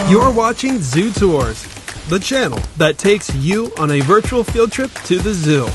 You're watching Zoo Tours, the channel that takes you on a virtual field trip to the zoo.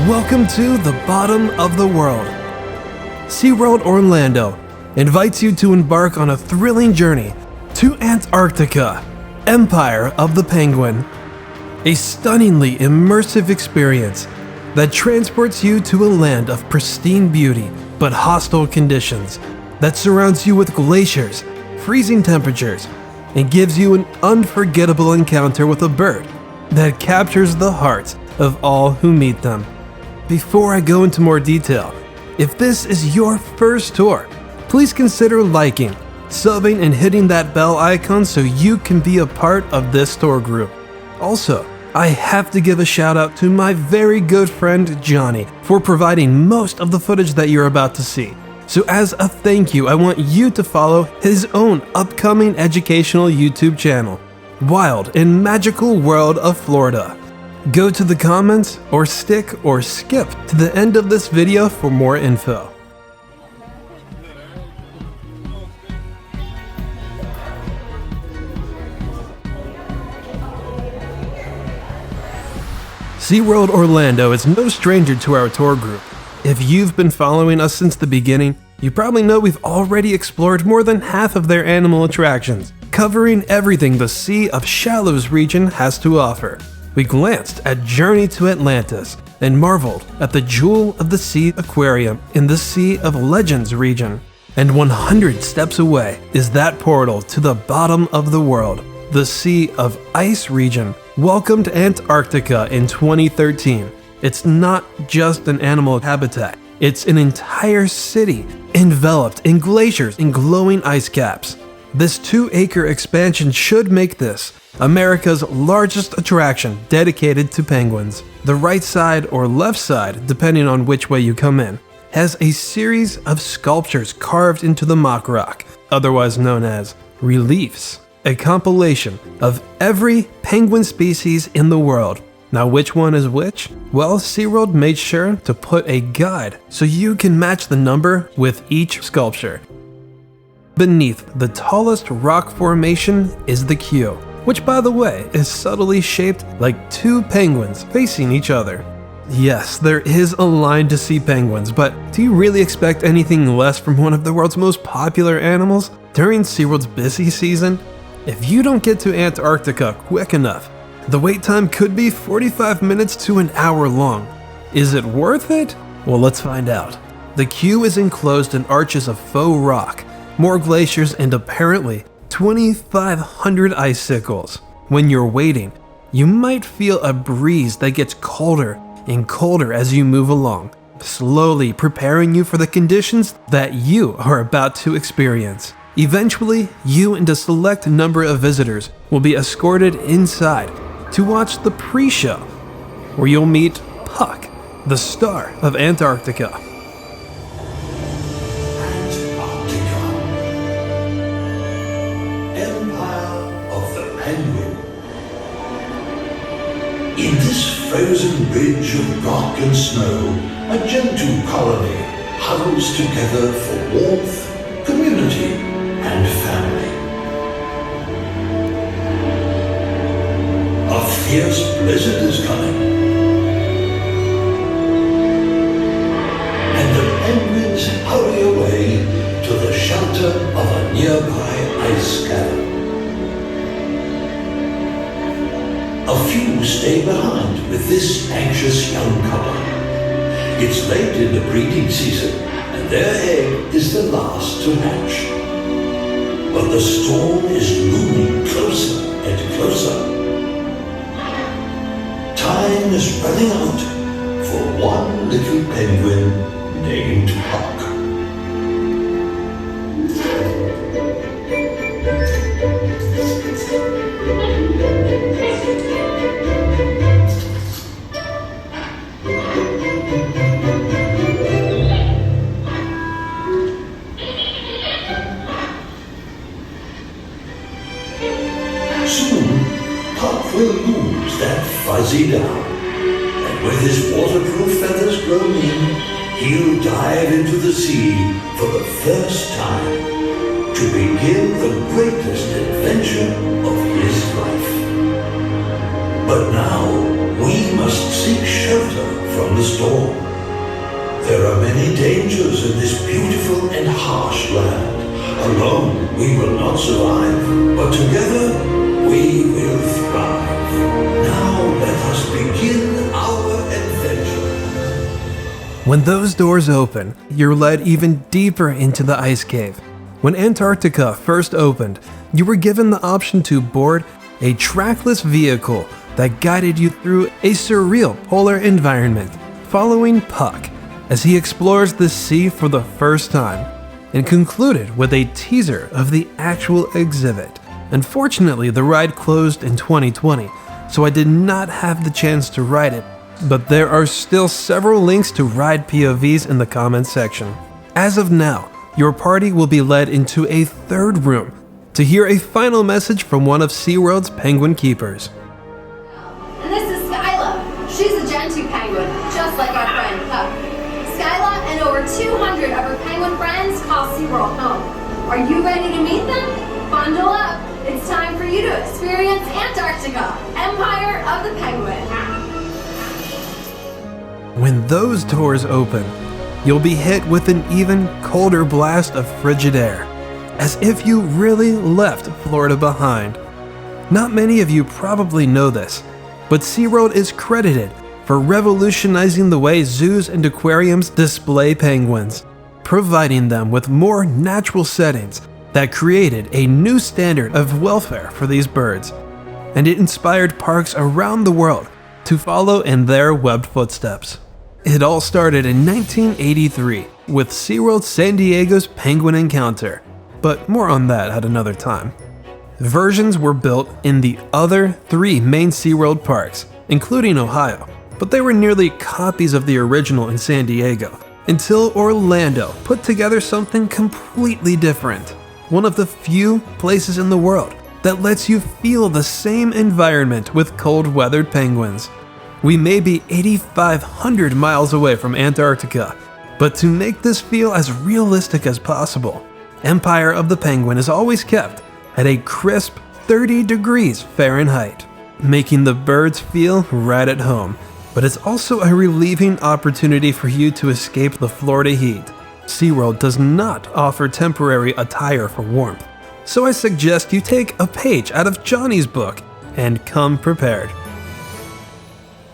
Welcome to the bottom of the world. SeaWorld Orlando invites you to embark on a thrilling journey to Antarctica, Empire of the Penguin. A stunningly immersive experience that transports you to a land of pristine beauty but hostile conditions, that surrounds you with glaciers, freezing temperatures, and gives you an unforgettable encounter with a bird that captures the hearts of all who meet them. Before I go into more detail, if this is your first tour, please consider liking, subbing, and hitting that bell icon so you can be a part of this tour group. Also, I have to give a shout out to my very good friend Johnny for providing most of the footage that you're about to see. So as a thank you, I want you to follow his own upcoming educational YouTube channel, Wild and Magical World of Florida. Go to the comments or stick or skip to the end of this video for more info. SeaWorld Orlando is no stranger to our tour group. If you've been following us since the beginning, you probably know we've already explored more than half of their animal attractions, covering everything the Sea of Shallows region has to offer. We glanced at Journey to Atlantis and marveled at the Jewel of the Sea Aquarium in the Sea of Legends region. And 100 steps away is that portal to the bottom of the world, the Sea of Ice region. Welcome to Antarctica in 2013. It's not just an animal habitat, it's an entire city enveloped in glaciers and glowing ice caps. This 2-acre expansion should make this America's largest attraction dedicated to penguins. The right side or left side, depending on which way you come in, has a series of sculptures carved into the mock rock, otherwise known as reliefs, a compilation of every penguin species in the world. Now which one is which? Well, SeaWorld made sure to put a guide so you can match the number with each sculpture. Beneath the tallest rock formation is the queue, which by the way is subtly shaped like 2 penguins facing each other. Yes, there is a line to see penguins, but do you really expect anything less from one of the world's most popular animals during SeaWorld's busy season? If you don't get to Antarctica quick enough, the wait time could be 45 minutes to an hour long. Is it worth it? Well, let's find out. The queue is enclosed in arches of faux rock, more glaciers, and apparently 2,500 icicles. When you're waiting, you might feel a breeze that gets colder and colder as you move along, slowly preparing you for the conditions that you are about to experience. Eventually, you and a select number of visitors will be escorted inside to watch the pre-show, where you'll meet Puck, the star of Antarctica. In this frozen ridge of rock and snow, a gentle colony huddles together for warmth, community, and family. A fierce blizzard is coming, and the penguins hurry away to the shelter of a nearby ice cavern. A few stay behind with this anxious young couple. It's late in the breeding season, and their egg is the last to hatch. But the storm is looming closer and closer. Time is running out for one little penguin named Puck. smooths that fuzzy down. And with his waterproof feathers grown in, he'll dive into the sea for the first time to begin the greatest adventure of his life. But now we must seek shelter from the storm. There are many dangers in this beautiful and harsh land. Alone we will not survive, but together we will thrive. Now let us begin our adventure. When those doors open, you're led even deeper into the ice cave. When Antarctica first opened, you were given the option to board a trackless vehicle that guided you through a surreal polar environment, following Puck as he explores the sea for the first time, and concluded with a teaser of the actual exhibit. Unfortunately, the ride closed in 2020, so I did not have the chance to ride it, but there are still several links to ride POVs in the comments section. As of now, your party will be led into a third room to hear a final message from one of SeaWorld's penguin keepers. And this is Skyla. She's a Gen 2 penguin, just like our friend Puck. Skyla and over 200 of her penguin friends call SeaWorld home. Are you ready to meet them? Bundle up. It's time for you to experience Antarctica, Empire of the Penguin. When those doors open, you'll be hit with an even colder blast of frigid air, as if you really left Florida behind. Not many of you probably know this, but SeaWorld is credited for revolutionizing the way zoos and aquariums display penguins, providing them with more natural settings that created a new standard of welfare for these birds, and it inspired parks around the world to follow in their webbed footsteps. It all started in 1983 with SeaWorld San Diego's Penguin Encounter, but more on that at another time. Versions were built in the other 3 main SeaWorld parks, including Ohio, but they were nearly copies of the original in San Diego, until Orlando put together something completely different. One of the few places in the world that lets you feel the same environment with cold-weathered penguins. We may be 8,500 miles away from Antarctica, but to make this feel as realistic as possible, Empire of the Penguin is always kept at a crisp 30 degrees Fahrenheit, making the birds feel right at home. But it's also a relieving opportunity for you to escape the Florida heat. SeaWorld does not offer temporary attire for warmth, so I suggest you take a page out of Johnny's book and come prepared.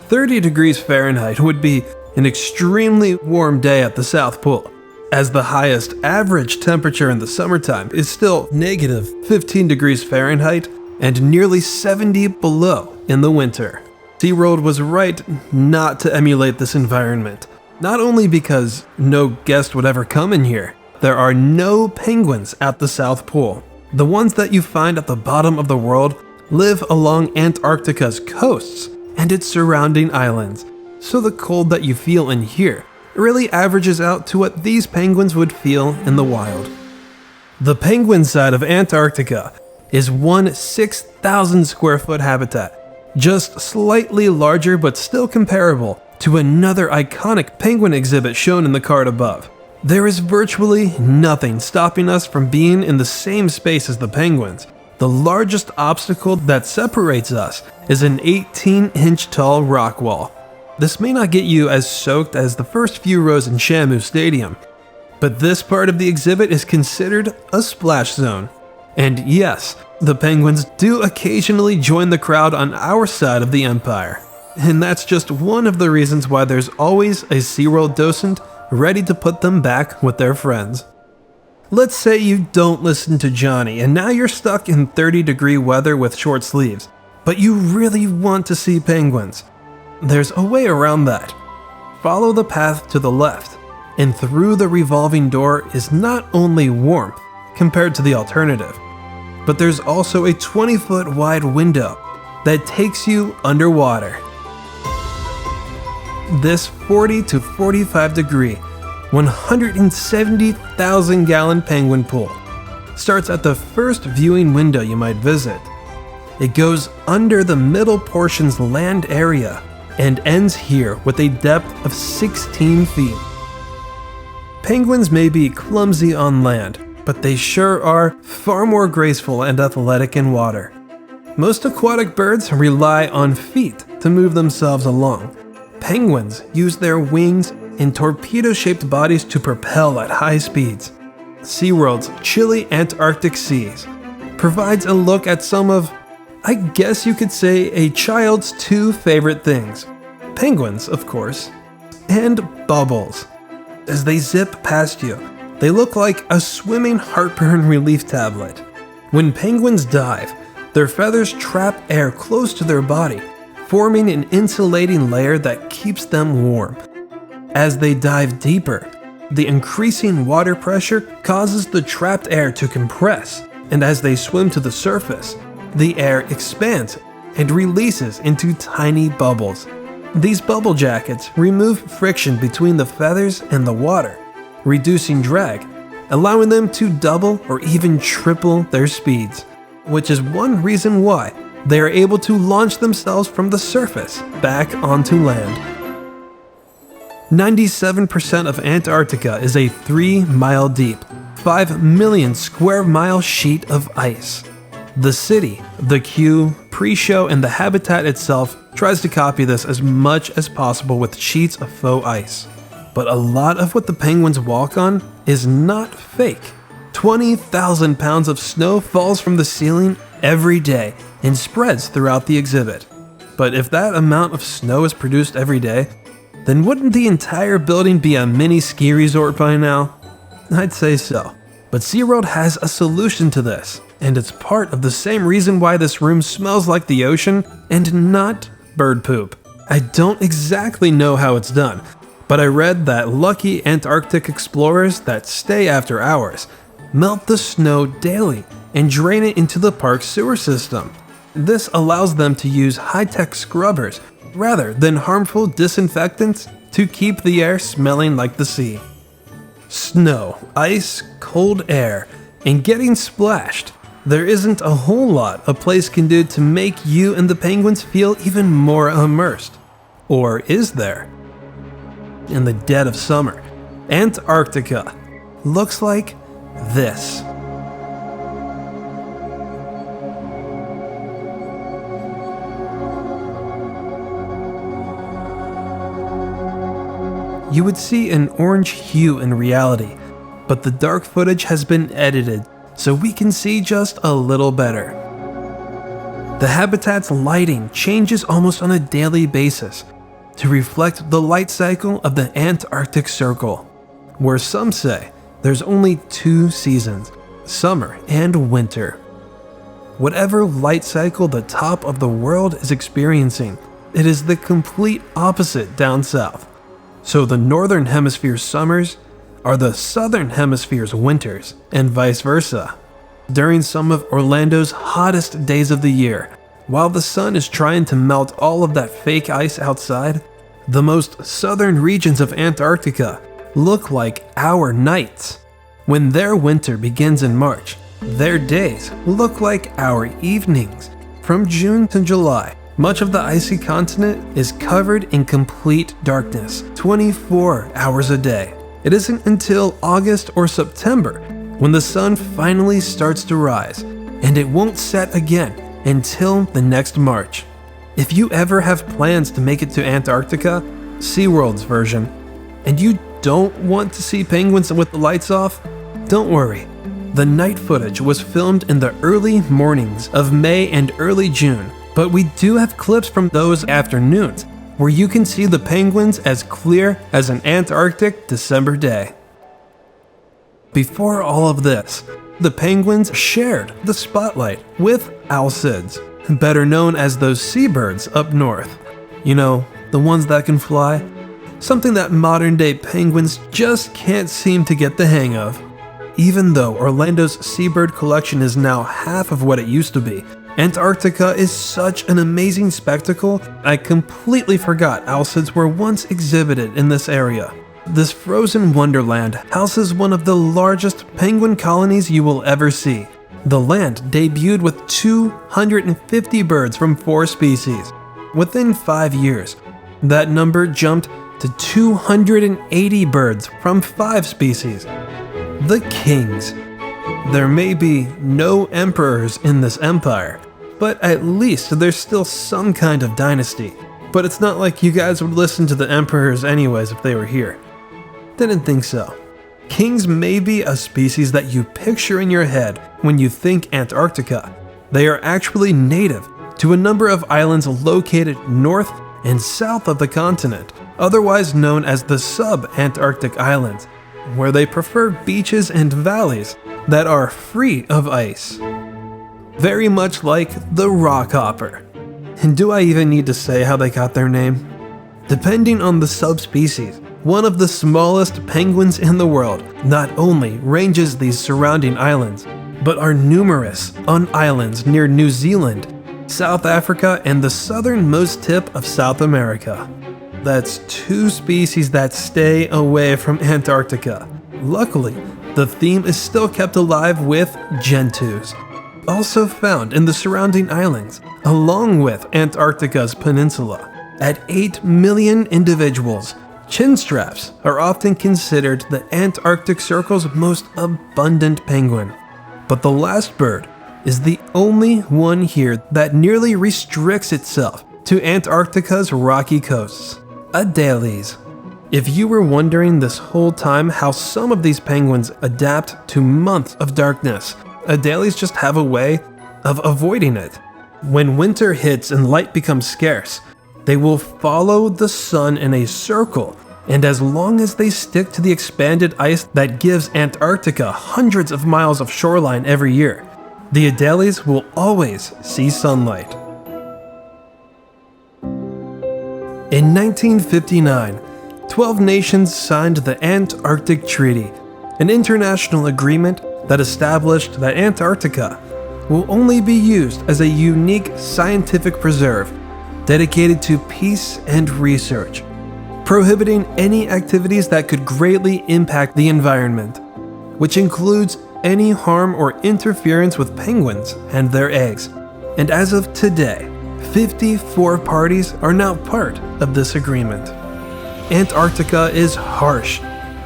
30 degrees Fahrenheit would be an extremely warm day at the South Pole, as the highest average temperature in the summertime is still negative 15 degrees Fahrenheit and nearly 70 below in the winter. SeaWorld was right not to emulate this environment, not only because no guest would ever come in here. There are no penguins at the South Pole. The ones that you find at the bottom of the world live along Antarctica's coasts and its surrounding islands, so the cold that you feel in here really averages out to what these penguins would feel in the wild. The penguin side of Antarctica is one 6,000 square foot habitat, just slightly larger but still comparable to another iconic penguin exhibit shown in the card above. There is virtually nothing stopping us from being in the same space as the penguins. The largest obstacle that separates us is an 18-inch tall rock wall. This may not get you as soaked as the first few rows in Shamu Stadium, but this part of the exhibit is considered a splash zone. And yes, the penguins do occasionally join the crowd on our side of the empire. And that's just one of the reasons why there's always a SeaWorld docent ready to put them back with their friends. Let's say you don't listen to Johnny and now you're stuck in 30-degree weather with short sleeves, but you really want to see penguins. There's a way around that. Follow the path to the left, and through the revolving door is not only warmth compared to the alternative, but there's also a 20-foot wide window that takes you underwater. This 40 to 45 degree, 170,000 gallon penguin pool starts at the first viewing window you might visit. It goes under the middle portion's land area and ends here with a depth of 16 feet. Penguins may be clumsy on land, but they sure are far more graceful and athletic in water. Most aquatic birds rely on feet to move themselves along. Penguins use their wings and torpedo-shaped bodies to propel at high speeds. SeaWorld's chilly Antarctic seas provides a look at some of, I guess you could say, a child's two favorite things. Penguins, of course, and bubbles. As they zip past you, they look like a swimming heartburn relief tablet. When penguins dive, their feathers trap air close to their body, forming an insulating layer that keeps them warm. As they dive deeper, the increasing water pressure causes the trapped air to compress, and as they swim to the surface, the air expands and releases into tiny bubbles. These bubble jackets remove friction between the feathers and the water, reducing drag, allowing them to double or even triple their speeds, which is one reason why they are able to launch themselves from the surface back onto land. 97% of Antarctica is a 3-mile deep, 5 million square mile sheet of ice. The city, the queue, pre-show, and the habitat itself tries to copy this as much as possible with sheets of faux ice. But a lot of what the penguins walk on is not fake. 20,000 pounds of snow falls from the ceiling every day and spreads throughout the exhibit. But if that amount of snow is produced every day, then wouldn't the entire building be a mini ski resort by now? I'd say so. But SeaWorld has a solution to this, and it's part of the same reason why this room smells like the ocean and not bird poop. I don't exactly know how it's done, but I read that lucky Antarctic explorers that stay after hours melt the snow daily and drain it into the park's sewer system. This allows them to use high-tech scrubbers rather than harmful disinfectants to keep the air smelling like the sea. Snow, ice, cold air, and getting splashed. There isn't a whole lot a place can do to make you and the penguins feel even more immersed. Or is there? In the dead of summer, Antarctica looks like this. You would see an orange hue in reality, but the dark footage has been edited so we can see just a little better. The habitat's lighting changes almost on a daily basis to reflect the light cycle of the Antarctic Circle, where some say there's only 2 seasons, summer and winter. Whatever light cycle the top of the world is experiencing, it is the complete opposite down south. So the northern hemisphere's summers are the southern hemisphere's winters, and vice versa. During some of Orlando's hottest days of the year, while the sun is trying to melt all of that fake ice outside, the most southern regions of Antarctica look like our nights. When their winter begins in March, their days look like our evenings. From June to July, much of the icy continent is covered in complete darkness, 24 hours a day. It isn't until August or September when the sun finally starts to rise, and it won't set again until the next March. If you ever have plans to make it to Antarctica, SeaWorld's version, and you don't want to see penguins with the lights off, don't worry. The night footage was filmed in the early mornings of May and early June, but we do have clips from those afternoons where you can see the penguins as clear as an Antarctic December day. Before all of this, the penguins shared the spotlight with alcids, better known as those seabirds up north. You know, the ones that can fly? Something that modern-day penguins just can't seem to get the hang of. Even though Orlando's seabird collection is now half of what it used to be, Antarctica is such an amazing spectacle, I completely forgot alcids were once exhibited in this area. This frozen wonderland houses one of the largest penguin colonies you will ever see. The land debuted with 250 birds from 4 species. Within 5 years, that number jumped to 280 birds from 5 species. The kings. There may be no emperors in this empire, but at least there's still some kind of dynasty. But it's not like you guys would listen to the emperors anyways if they were here. Didn't think so. Kings may be a species that you picture in your head when you think Antarctica. They are actually native to a number of islands located north and south of the continent, otherwise known as the sub-Antarctic islands, where they prefer beaches and valleys that are free of ice. Very much like the rockhopper. And do I even need to say how they got their name? Depending on the subspecies, one of the smallest penguins in the world not only ranges these surrounding islands, but are numerous on islands near New Zealand, South Africa, and the southernmost tip of South America. That's 2 species that stay away from Antarctica. Luckily, the theme is still kept alive with gentoos, also found in the surrounding islands, along with Antarctica's peninsula. At 8 million individuals, chinstraps are often considered the Antarctic Circle's most abundant penguin. But the last bird is the only one here that nearly restricts itself to Antarctica's rocky coasts. Adelies. If you were wondering this whole time how some of these penguins adapt to months of darkness, Adelies just have a way of avoiding it. When winter hits and light becomes scarce, they will follow the sun in a circle, and as long as they stick to the expanded ice that gives Antarctica hundreds of miles of shoreline every year, the Adelies will always see sunlight. In 1959, 12 nations signed the Antarctic Treaty, an international agreement that established that Antarctica will only be used as a unique scientific preserve dedicated to peace and research, prohibiting any activities that could greatly impact the environment, which includes any harm or interference with penguins and their eggs. And as of today, 54 parties are now part of this agreement. Antarctica is harsh,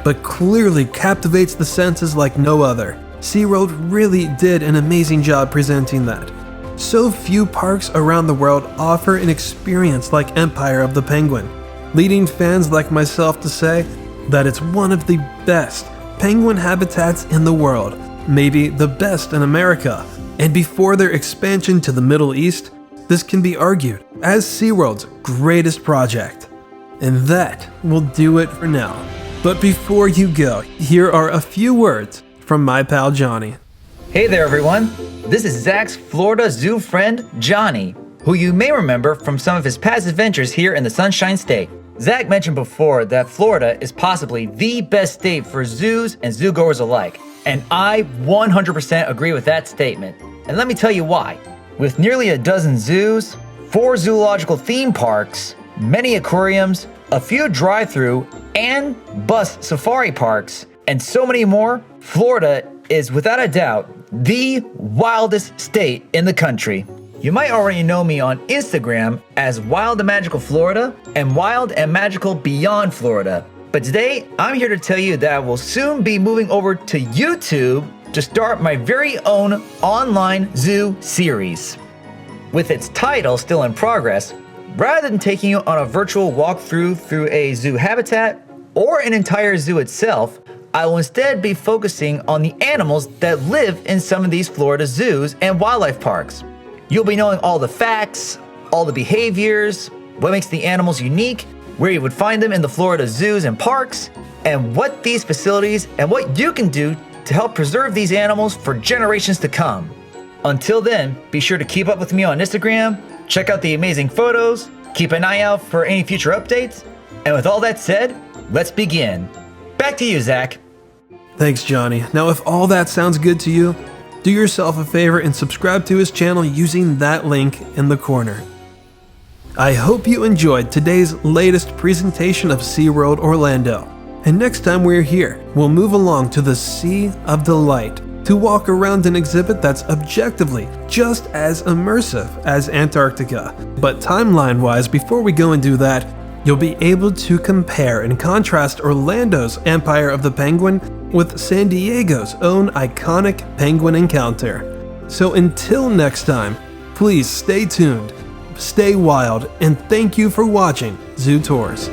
but clearly captivates the senses like no other. SeaWorld really did an amazing job presenting that. So few parks around the world offer an experience like Empire of the Penguin, leading fans like myself to say that it's one of the best penguin habitats in the world, maybe the best in America. And before their expansion to the Middle East, this can be argued as SeaWorld's greatest project. And that will do it for now. But before you go, here are a few words from my pal Johnny. Hey there everyone, this is Zach's Florida Zoo friend Johnny, who you may remember from some of his past adventures here in the Sunshine State. Zach mentioned before that Florida is possibly the best state for zoos and zoo-goers alike, and I 100% agree with that statement. And let me tell you why. With nearly a dozen zoos, 4 zoological theme parks, many aquariums, a few drive-through and bus safari parks, and so many more, Florida is without a doubt the wildest state in the country. You might already know me on Instagram as Wild and Magical Florida and Wild and Magical Beyond Florida. But today, I'm here to tell you that I will soon be moving over to YouTube to start my very own online zoo series. With its title still in progress, rather than taking you on a virtual walkthrough through a zoo habitat or an entire zoo itself, I will instead be focusing on the animals that live in some of these Florida zoos and wildlife parks. You'll be knowing all the facts, all the behaviors, what makes the animals unique, where you would find them in the Florida zoos and parks, and what these facilities and what you can do to help preserve these animals for generations to come. Until then, be sure to keep up with me on Instagram, check out the amazing photos, keep an eye out for any future updates, and with all that said, let's begin. Back to you, Zach. Thanks, Johnny. Now, if all that sounds good to you, do yourself a favor and subscribe to his channel using that link in the corner. I hope you enjoyed today's latest presentation of SeaWorld Orlando. And next time we're here, we'll move along to the Sea of Delight to walk around an exhibit that's objectively just as immersive as Antarctica. But timeline-wise, before we go and do that, you'll be able to compare and contrast Orlando's Empire of the Penguin with San Diego's own iconic penguin encounter. So until next time, please stay tuned, stay wild, and thank you for watching Zoo Tours.